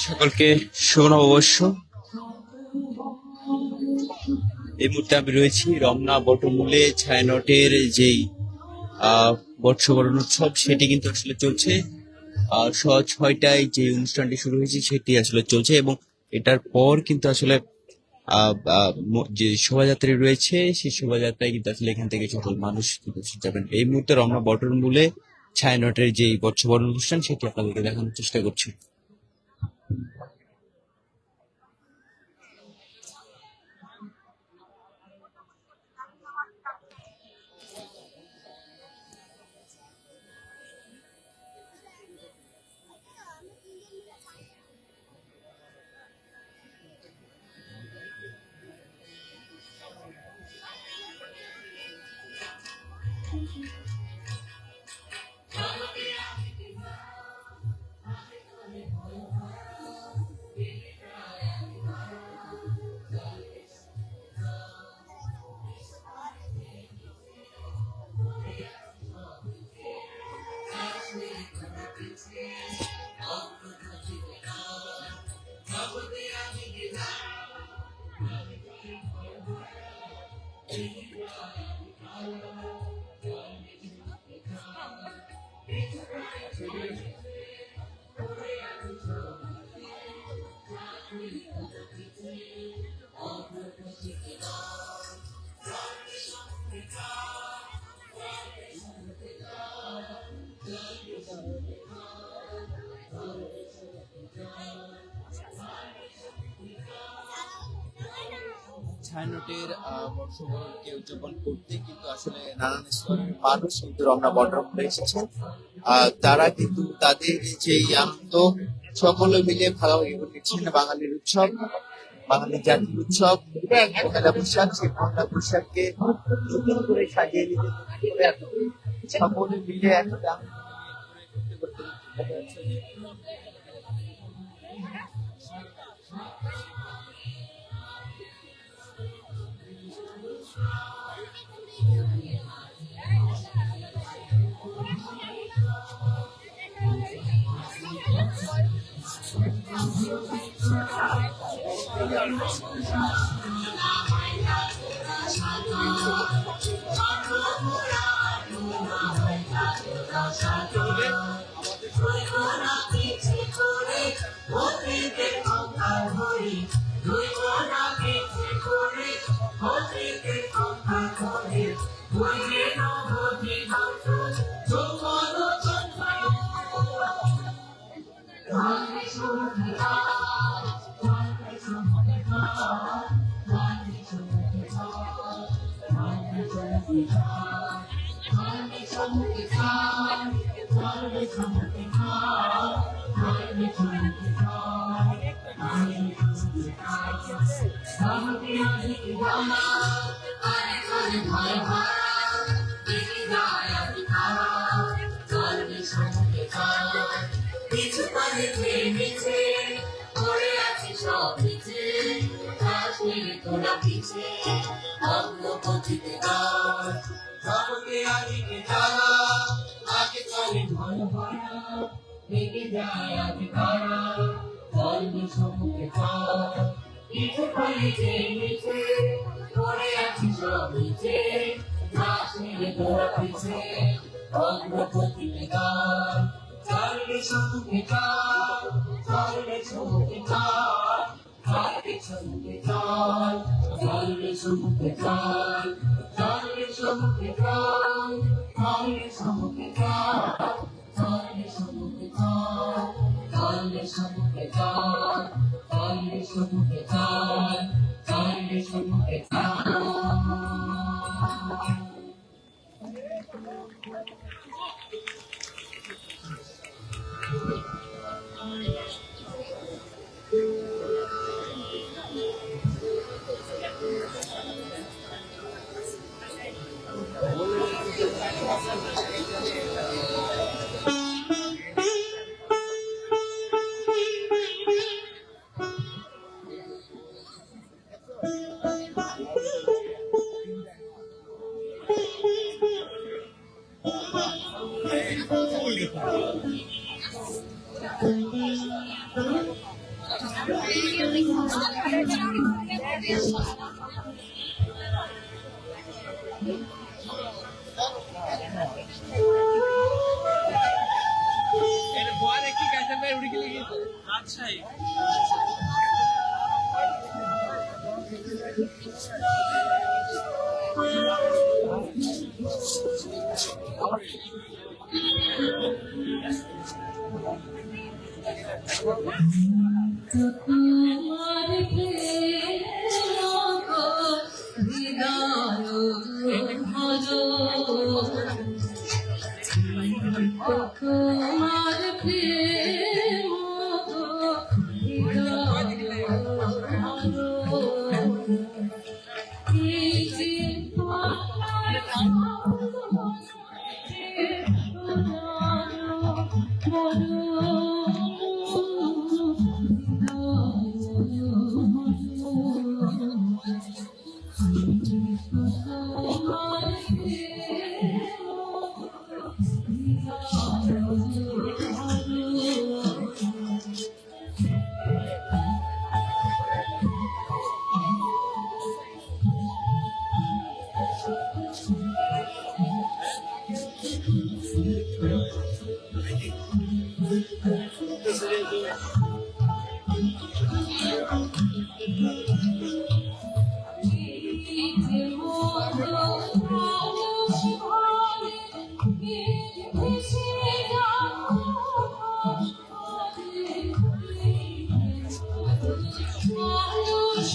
সকলকে শুভ নববর্ষ। এই মুহূর্তে আমি রয়েছি রমনা বটমূলে ছায়ানটের যেই বর্ষবরণ উৎসব সেটি কিন্তু আসলে চলছে। 6টায় যে অনুষ্ঠানটি শুরু হয়েছে সেটি আসলে চলছে এবং এটার পর কিন্তু আসলে যে শোভাযাত্রা রয়েছে সেই শোভাযাত্রায় কিন্তু আসলে এখান থেকে সকল মানুষ কিন্তু যাবেন। এই মুহূর্তে রমনা বটমূলে ছায়ানটের যে বর্ষবরণ অনুষ্ঠান সেটি আপনাদেরকে দেখানোর চেষ্টা করছি। ছায়ানটের বর্ষবরণকে উদযাপন করতে কিন্তু আসলে নানান স্তরের মানুষ কিন্তু রমনা বটমূলে এসেছেন। তারা কিন্তু তাদের যে আনন্দ সকলে মিলে ভাগাভাগি করে নিচ্ছেন। বাঙালির উৎসব, বাঙালির জাতির উৎসব পহেলা বৈশাখ, সেই পহেলা বৈশাখকে নতুন করে সাজিয়ে নিতে সকলে মিলে একসাথে আনন্দ করতে করতে তোমার প্রেম হৃদয় ভজো, তোমার প্রেম হৃদয় ভজো, এই যে মানুষ